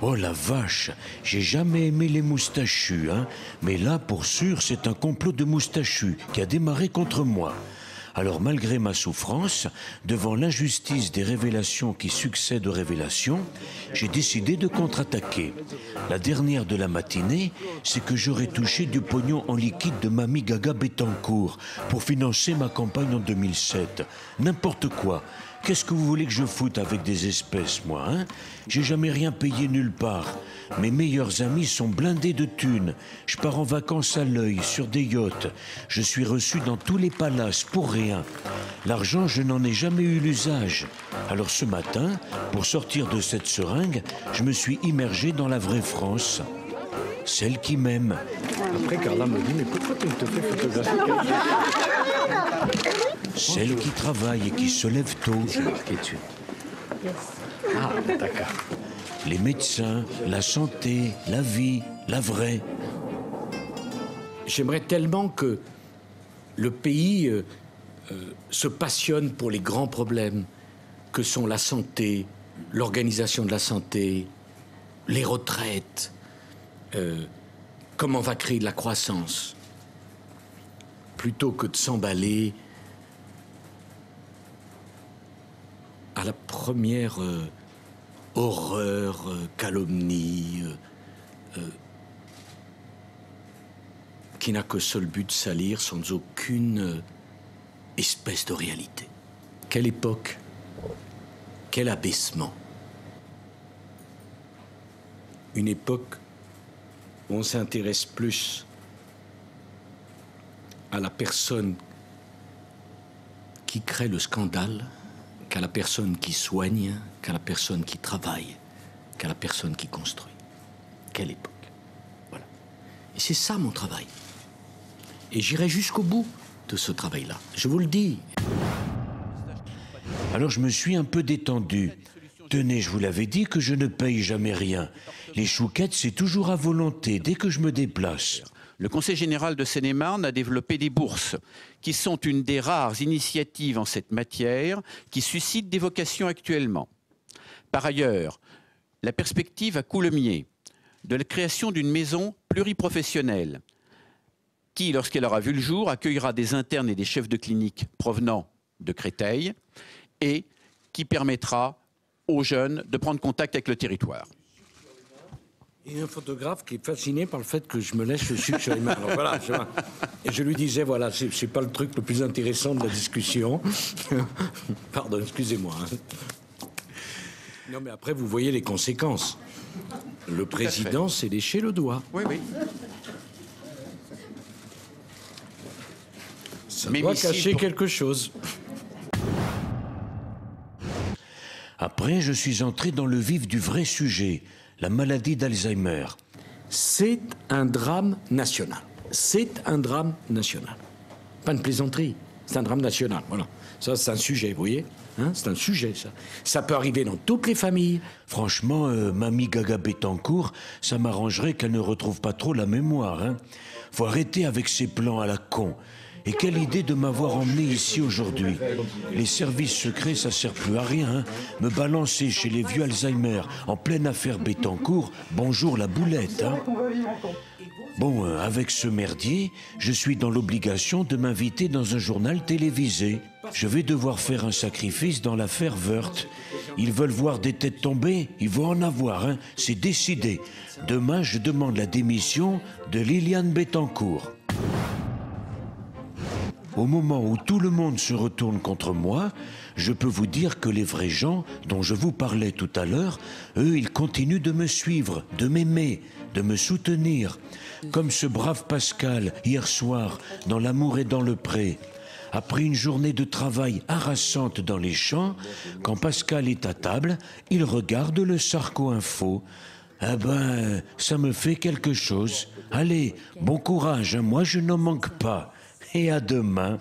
Oh la vache, j'ai jamais aimé les moustachus, hein. Mais là, pour sûr, c'est un complot de moustachus qui a démarré contre moi. Alors, malgré ma souffrance, devant l'injustice des révélations qui succèdent aux révélations, j'ai décidé de contre-attaquer. La dernière de la matinée, c'est que j'aurais touché du pognon en liquide de Mamie Gaga Bettencourt pour financer ma campagne en 2007. N'importe quoi. Qu'est-ce que vous voulez que je foute avec des espèces, moi, hein? J'ai jamais rien payé nulle part. Mes meilleurs amis sont blindés de thunes. Je pars en vacances à l'œil, sur des yachts. Je suis reçu dans tous les palaces, pour rien. L'argent, je n'en ai jamais eu l'usage. Alors ce matin, pour sortir de cette seringue, je me suis immergé dans la vraie France. Celle qui m'aime. Après, Carla me dit, mais pourquoi tu ne te fais photographier? Celle qui travaille et qui se lève tôt. C'est marqué dessus. Ah, d'accord. Les médecins, la santé, la vie, la vraie. J'aimerais tellement que le pays se passionne pour les grands problèmes que sont la santé, l'organisation de la santé, les retraites, comment on va créer de la croissance, plutôt que de s'emballer à la première horreur, calomnie, qui n'a que seul but de salir sans aucune espèce de réalité. Quelle époque, quel abaissement. Une époque où on s'intéresse plus à la personne qui crée le scandale qu'à la personne qui soigne, qu'à la personne qui travaille, qu'à la personne qui construit. Quelle époque. Voilà. Et c'est ça mon travail. Et j'irai jusqu'au bout de ce travail-là. Je vous le dis. Alors je me suis un peu détendu. Tenez, je vous l'avais dit que je ne paye jamais rien. Les chouquettes, c'est toujours à volonté, dès que je me déplace. Le Conseil général de Seine-et-Marne a développé des bourses, qui sont une des rares initiatives en cette matière qui suscitent des vocations actuellement. Par ailleurs, la perspective à Coulommiers de la création d'une maison pluriprofessionnelle qui, lorsqu'elle aura vu le jour, accueillera des internes et des chefs de clinique provenant de Créteil et qui permettra aux jeunes de prendre contact avec le territoire. Il y a un photographe qui est fasciné par le fait que je me laisse le sucre sur les mains. Alors voilà, et je lui disais, voilà, c'est pas le truc le plus intéressant de la discussion. Pardon, excusez-moi. Non, mais après, vous voyez les conséquences. Le président s'est léché le doigt. Oui, oui. Ça doit cacher quelque chose. Après, je suis entré dans le vif du vrai sujet, la maladie d'Alzheimer. C'est un drame national. C'est un drame national. Pas une plaisanterie, c'est un drame national. Voilà. Ça, c'est un sujet, vous voyez, hein, c'est un sujet, ça. Ça peut arriver dans toutes les familles. Franchement, Mamie Gaga Bettencourt, ça m'arrangerait qu'elle ne retrouve pas trop la mémoire, hein. Faut arrêter avec ces plans à la con. Et quelle idée de m'avoir emmené ici aujourd'hui. Les services secrets, ça sert plus à rien, hein. Me balancer chez les vieux Alzheimer, en pleine affaire Bettencourt, bonjour la boulette, hein. Bon, avec ce merdier, je suis dans l'obligation de m'inviter dans un journal télévisé. Je vais devoir faire un sacrifice dans l'affaire Woerth. Ils veulent voir des têtes tomber, ils vont en avoir, hein. C'est décidé. Demain, je demande la démission de Liliane Bettencourt. Au moment où tout le monde se retourne contre moi, je peux vous dire que les vrais gens dont je vous parlais tout à l'heure, eux, ils continuent de me suivre, de m'aimer, de me soutenir. Comme ce brave Pascal, hier soir, dans L'amour est dans le pré. Après une journée de travail harassante dans les champs, quand Pascal est à table, il regarde le Sarco Info. Ah ben, ça me fait quelque chose. Allez, bon courage, hein, moi je n'en manque pas. Et à demain.